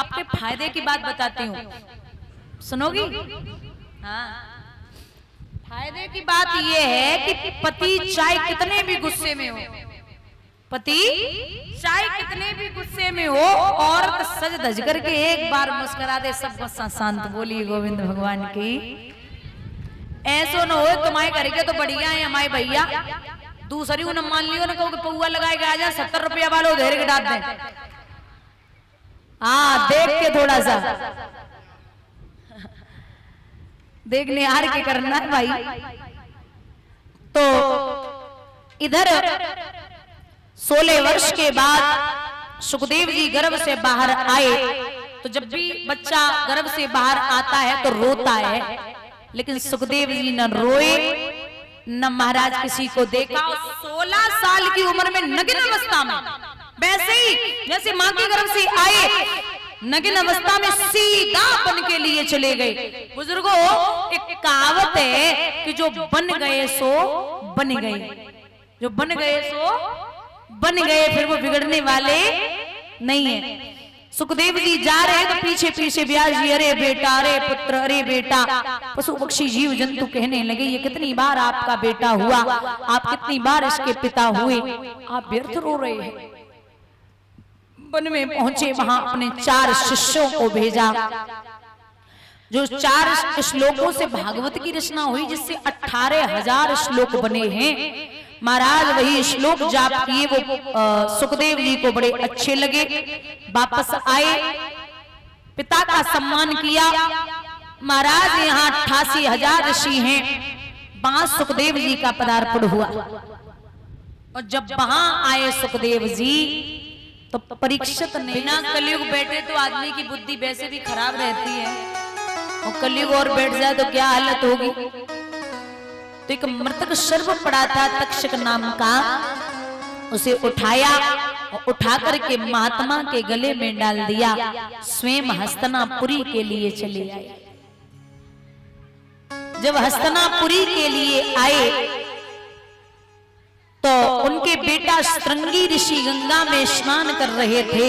आपके फायदे की बात बताती हूँ, सुनोगी? हाँ, फायदे की बात यह है कि पति चाहे कितने भी गुस्से में हो, पति चाहे कितने भी गुस्से में हो, औरत सज धज करके एक बार मुस्कुरा दे, सब गुस्सा शांत। बोली गोविंद भगवान की। ऐसो न हो तुम्हारे घर के तो बढ़िया है हमारे भैया, दूसरी उन्हें मान लियो ना, कहो पौआ लगाएगा आ जा 70 रुपया वालों धेर के डाल दें। हाँ, देख के थोड़ा सा देखने हार के करना भाई। तो इधर 16 वर्ष के बाद सुखदेव जी गर्भ से बाहर आए। तो जब भी बच्चा गर्भ से बाहर आता है तो रोता है, लेकिन सुखदेव जी न रोए न महाराज किसी को देखा। 16 साल की उम्र में नग्न अवस्था में, वैसे ही जैसे मां के गर्भ से आए, नग्न अवस्था में सीधा बन के लिए चले गए। बुजुर्गों, एक कहावत है कि जो बन गए सो बन गए, जो बन गए सो बन गए, फिर वो बिगड़ने वाले नहीं है। सुखदेव जी जा रहे तो पीछे पीछे व्यास जी, अरे बेटा, अरे पुत्र, अरे बेटा। पशु पक्षी जीव जंतु कहने लगे, ये कितनी बार आपका बेटा हुआ, आप कितनी बार इसके पिता हुए, आप व्यर्थ रो रहे हैं। वन में पहुंचे, वहां अपने 4 शिष्यों को भेजा, जो 4 श्लोकों से भागवत की रचना हुई, जिससे 18,000 श्लोक बने हैं। महाराज वही श्लोक जाप किए, वो सुखदेव जी को बड़े अच्छे लगे। वापस आए, पिता का सम्मान किया। महाराज यहाँ 88,000 ऋषि हैं, वहां सुखदेव जी का पदार्पण हुआ। और जब वहां आए सुखदेव जी तो परीक्षित ने, बिना कलयुग बैठे तो आदमी की बुद्धि वैसे भी खराब रहती है, और कलयुग और बैठ जाए तो क्या हालत होगी। तो एक मृतक सर्प पड़ा था तक्षक नाम का, उसे उठाया और उठा करके महात्मा के गले में डाल दिया। स्वयं हस्तिनापुरी के लिए चले आए। जब हस्तिनापुरी के लिए आए तो उनके बेटा श्रृंगी ऋषि गंगा में स्नान कर रहे थे।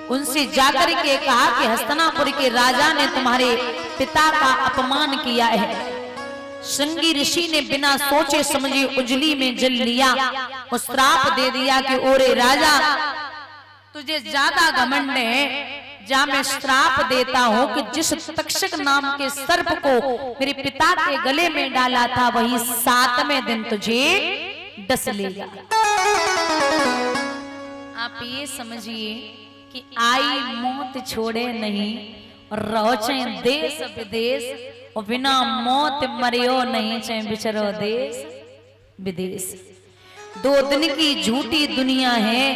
उनसे जाकर के कहा कि हस्तिनापुर के राजा ने तुम्हारे पिता का अपमान किया है। श्रृंगी ऋषि ने बिना सोचे समझे उंगली में जल लिया और श्राप दे दिया कि ओरे राजा, तुझे ज्यादा घमंड है, जा मैं श्राप देता हूं कि जिस तक्षक नाम के सर्प को मेरे पिता के गले में डाला था, वही 7वें दिन तुझे डस लेगा। आप ये समझिए कि आई मौत छोड़े नहीं, और रहो चाहे देश विदेश, और बिना मौत मरियो नहीं, चाहे बिचरो देश विदेश। 2 दिन की झूठी दुनिया है,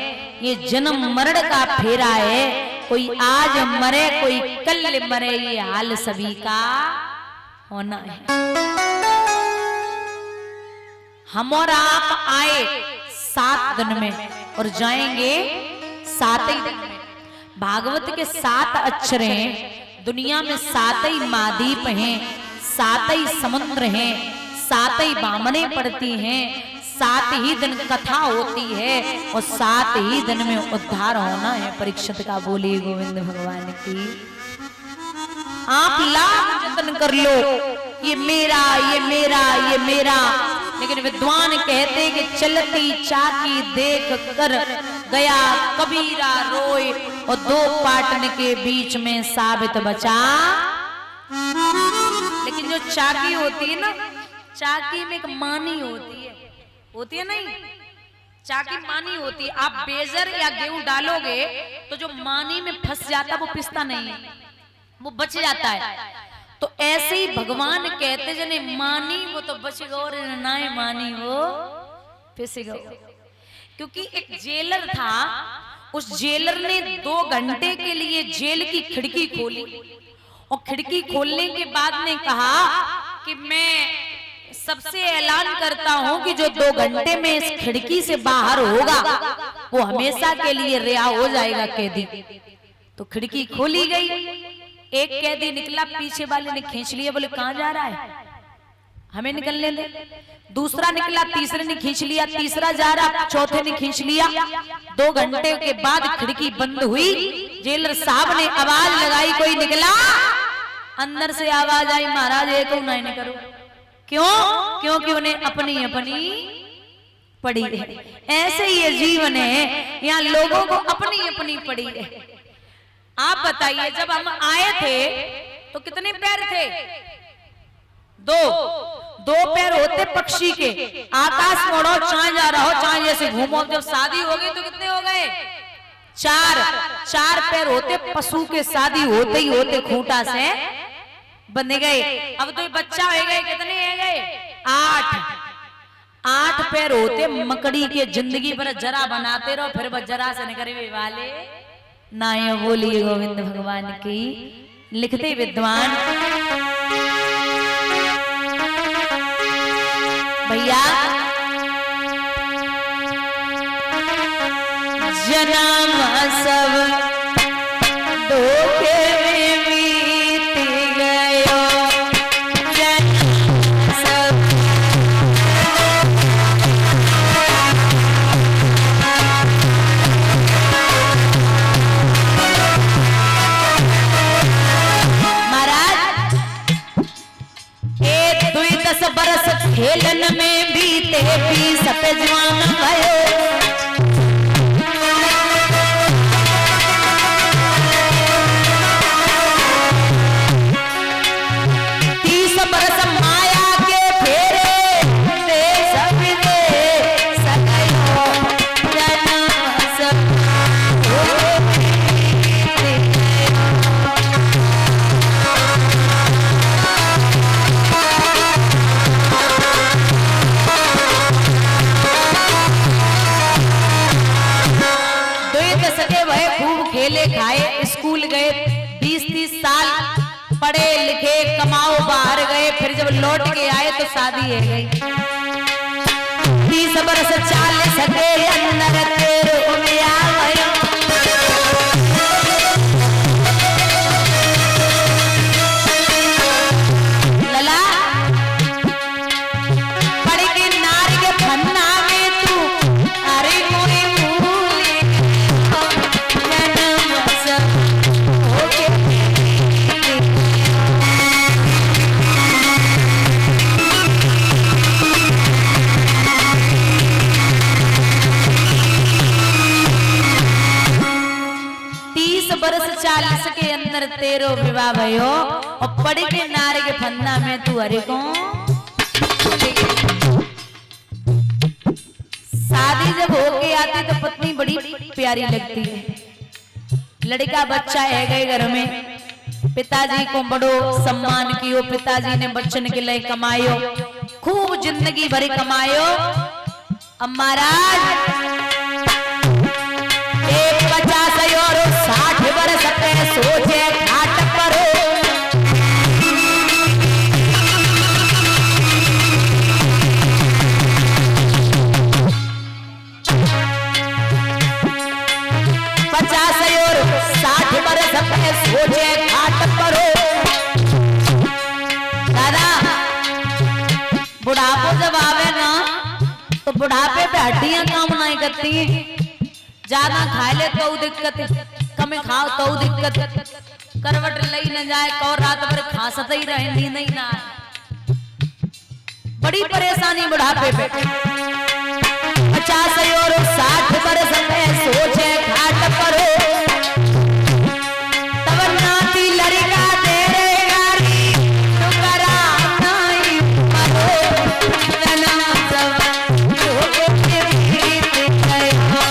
ये जन्म मरण का फेरा है। कोई आज मरे कोई कल मरे, ये हाल सभी का होना है। हम और आप आए 7 दिन में और जाएंगे 7 ही दिन में। भागवत के 7 अक्षर हैं, दुनिया में 7 ही महाद्वीप हैं, 7 ही समुद्र हैं, 7 ही बामने पड़ती हैं, 7 ही दिन कथा होती है, और 7 ही दिन में उद्धार होना है परीक्षित का। बोली गोविंद भगवान की। आप लाख जतन कर लो, ये मेरा, ये मेरा, ये मेरा, लेकिन विद्वान कहते कि चलती चाकी देख कर गया कबीरा रोए, और 2 पाटन के बीच में साबित बचा। लेकिन जो चाकी होती है ना, चाकी में एक मानी होती है नहीं, चाकी मानी होती है। आप बेजर या गेहूं डालोगे तो जो मानी में फंस जाता वो पिसता नहीं है, वो बच जाता है। तो ऐसे ही भगवान कहते जने मानी वो तो बच गो, और नाए मानी वो पिस गो। क्योंकि एक जेलर था, उस जेलर ने 2 घंटे के लिए जेल की खिड़की खोली, और खिड़की खोलने के बाद ने कहा कि मैं सबसे ऐलान करता हूं कि जो 2 घंटे में इस खिड़की से बाहर होगा वो हमेशा के लिए रिहा हो जाएगा कैदी। तो खिड़की खोली गई, एक कैदी निकला, पीछे वाले ने खींच लिया, बोले कहां जा रहा है, हमें निकलने दे। दूसरा निकला, तीसरे ने खींच लिया, तीसरा जा रहा, चौथे ने खींच लिया। 2 घंटे के बाद खिड़की बंद हुई। जेलर साहब ने आवाज लगाई, कोई निकला? अंदर से आवाज आई, महाराज ये को नहीं करो। क्यों? क्योंकि उन्हें अपनी अपनी पड़ी है। ऐसे ही ये जीवन है, यहाँ लोगों को अपनी अपनी पड़ी है। आप बताइए, जब हम आए थे तो कितने पैर थे? दो पैर होते पक्षी के। आकाश मोड़ो, चांद जा रहा हो, चांद जैसे घूमो। जब शादी हो गई तो कितने हो गए? चार पैर होते पशु के। शादी होते ही होते खूंटा से बन गए। अब तो बच्चा हो गए, कितने हो गए? 8 पैर होते मकड़ी के। जिंदगी पर जरा बनाते रहो, फिर बस जरा से निकले वाले ना। बोलिए गोविंद भगवान की। लिखते विद्वान भैया, जन्म सब धोखे में बीत गयो, जन्म सब महाराज 1-2 बरस खेलन में बीते, 20 पे जवान भयो। 30 बरस माया के फेरे, देश विदेश गयो, जन्म सब खेले खाए, स्कूल गए, 20-30 साल पढ़े लिखे, कमाओ, बाहर गए। फिर जब लौट के आए तो शादी है गई। 30 बरस 40 के अंदर तेरे में आ गयो। लला पढ़ के नार के फन्ना में तू, अरे कोई भूले 40 के अंदर तेरो विवाह भयो, और पढ़ के नारे के फन्ना में तू अरे को। शादी जब होके आती तो पत्नी बड़ी प्यारी लगती है। लड़का बच्चा है गए घर में, पिताजी को बड़ो सम्मान कियो, पिताजी ने बच्चन के लिए कमायो, खूब जिंदगी भरी कमायो। अब महाराज 50 और 60 बरस पे सोचे घाट पर, 50 और 60 बरस पे सोचे घाट पर। दादा बुढ़ापो जब आवे ना तो बुढ़ापे पे हड्डियां काम नहीं करती। ज्यादा खा ले तो दिक्कत, कम खाओ तो दिक्कत, करवट लई न जाए, और रात भर खांसत ही रहे, नींद ही ना, बड़ी परेशानी बुढ़ापे पे। 50 और 60 बरस में सोचे घाट पर, तब नाती लड़का दे रे गारी, तू करा नहीं मरो, जना सब धोखे में बीत गयो।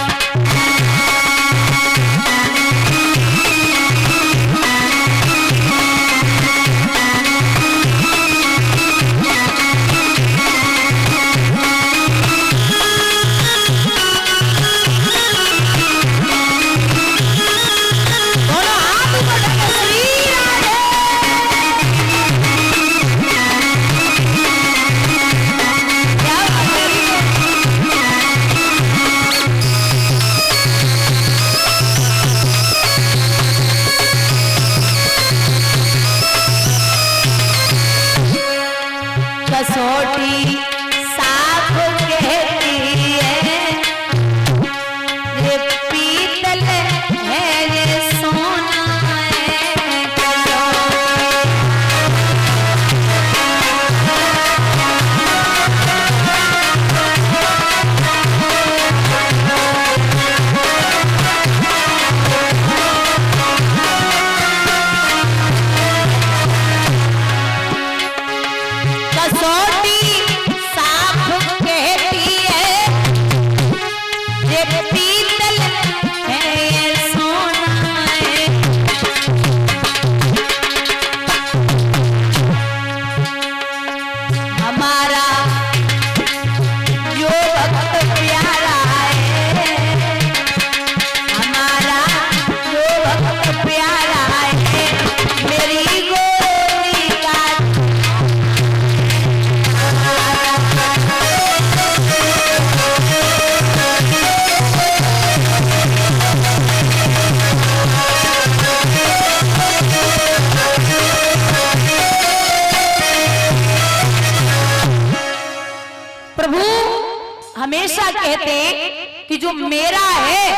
हमेशा कहते कि जो मेरा है,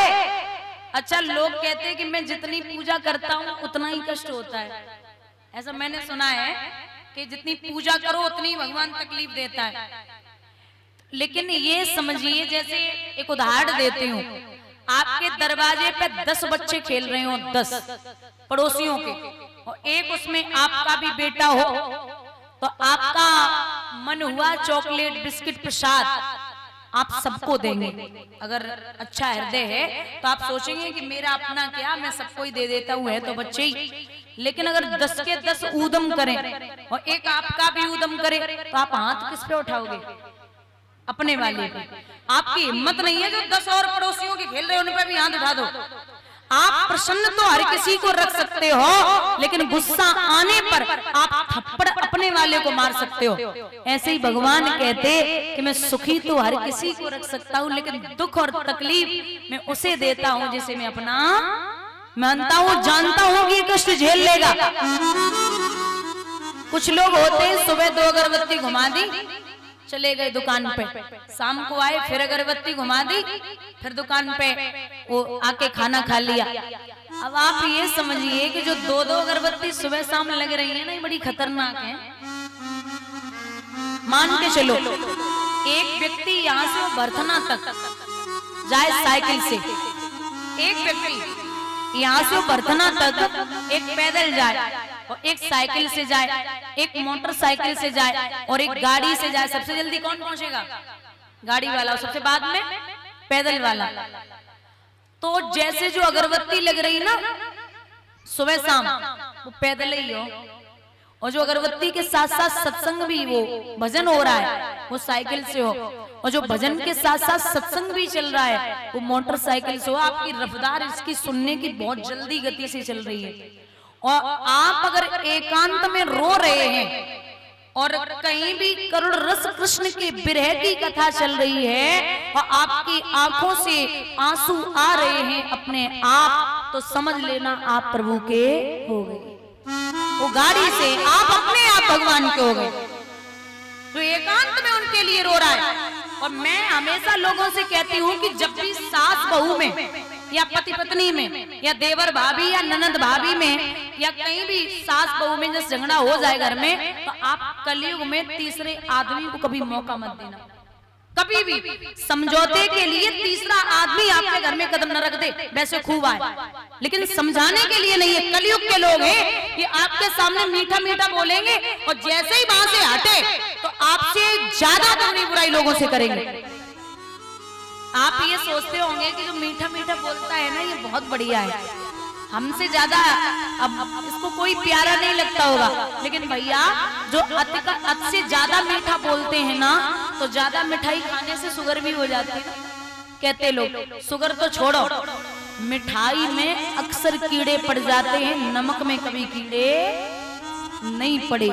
अच्छा लोग कहते हैं कि मैं जितनी पूजा करता हूं उतना ही कष्ट होता है। ऐसा मैंने सुना है कि जितनी पूजा करो उतनी भगवान तकलीफ देता है। लेकिन ये समझिए, जैसे एक उदाहरण देती हूँ, आपके दरवाजे पे 10 बच्चे खेल रहे हो, 10 पड़ोसियों के, और एक उसमें आपका भी बेटा हो, तो आपका मन हुआ चॉकलेट बिस्किट प्रसाद आप सबको देंगे। अगर अच्छा हृदय है तो आप सोचेंगे कि मेरा अपना क्या, मैं सबको ही दे देता हूँ, है तो बच्चे ही। लेकिन अगर 10 के 10 ऊदम करें और एक आपका भी ऊदम करे, तो आप हाथ किस पे उठाओगे? अपने वाले पे। आपकी हिम्मत नहीं है जो 10 और पड़ोसियों के खेल रहे हैं उन पे भी हाथ उठा दो। आप प्रसन्न तो हर किसी को रख सकते हो, लेकिन गुस्सा आने पर आप थप्पड़ अपने वाले को मार सकते हो। ऐसे ही भगवान कहते कि मैं सुखी तो हर किसी को रख सकता हूँ, लेकिन दुख और तकलीफ मैं उसे देता हूँ जिसे मैं अपना मानता हूँ, जानता हूँ कि कष्ट झेल लेगा। कुछ लोग होते हैं, सुबह 2 अगरबत्ती घुमा दी, चले गए दुकान पे, शाम को आए फिर अगरबत्ती घुमा दी, फिर दुकान पे वो आके खाना खा लिया। अब आप ये समझिए कि जो 2-2 अगरबत्ती सुबह शाम लग रही है ना, ये बड़ी खतरनाक है। मान के चलो एक व्यक्ति यहाँ से बर्थना तक जाए साइकिल से, एक व्यक्ति यहाँ से बर्थना तक एक पैदल जाए और एक साइकिल से जाए, एक मोटरसाइकिल से जाए और एक गाड़ी से जाए, सबसे जल्दी कौन पहुंचेगा? गाड़ी वाला, और सबसे बाद में पैदल वाला। तो जैसे जो अगरबत्ती लग रही ना सुबह शाम, वो पैदल ही हो, और जो अगरबत्ती के साथ साथ सत्संग भी, वो भजन हो रहा है, वो साइकिल से हो, और जो भजन के साथ साथ सत्संग भी चल रहा है वो मोटरसाइकिल से हो। आपकी रफ्तार इसकी सुनने की बहुत जल्दी गति से चल रही है। और आप अगर एकांत में रो रहे हैं और कहीं भी करुण रस कृष्ण के विरह की कथा चल रही है और आपकी आंखों से आंसू आ रहे हैं अपने आप, तो समझ लेना आप प्रभु के हो गए। वो गाड़ी से आप अपने आप भगवान के हो गए, तो एकांत में उनके लिए रो रहा है। और मैं हमेशा लोगों से कहती हूँ कि जब भी सास बहू में या पति पत्नी में या देवर भाभी या ननद भाभी में या कहीं भी सास बहू में जब झगड़ा हो जाए घर में, तो आप कलयुग में तीसरे आदमी को कभी मौका मत देना। कभी भी समझौते के लिए तीसरा आदमी आपके घर में कदम न रख दे, वैसे खूब आए, लेकिन समझाने के लिए नहीं है। कलयुग के लोग हैं कि आपके सामने मीठा मीठा बोलेंगे और जैसे ही वहां से हटे तो आपसे ज्यादा दुगनी बुराई लोगों से करेंगे। आप ये सोचते होंगे कि जो मीठा मीठा बोलता है ना, ये बहुत बढ़िया है, हमसे ज्यादा अब इसको कोई प्यारा नहीं लगता होगा। लेकिन भैया जो अत से ज्यादा मीठा बोलते हैं ना, तो ज्यादा मिठाई खाने से शुगर भी हो जाती है। कहते लोग शुगर तो छोड़ो, मिठाई में अक्सर कीड़े पड़ जाते हैं, नमक में कभी कीड़े नहीं पड़े।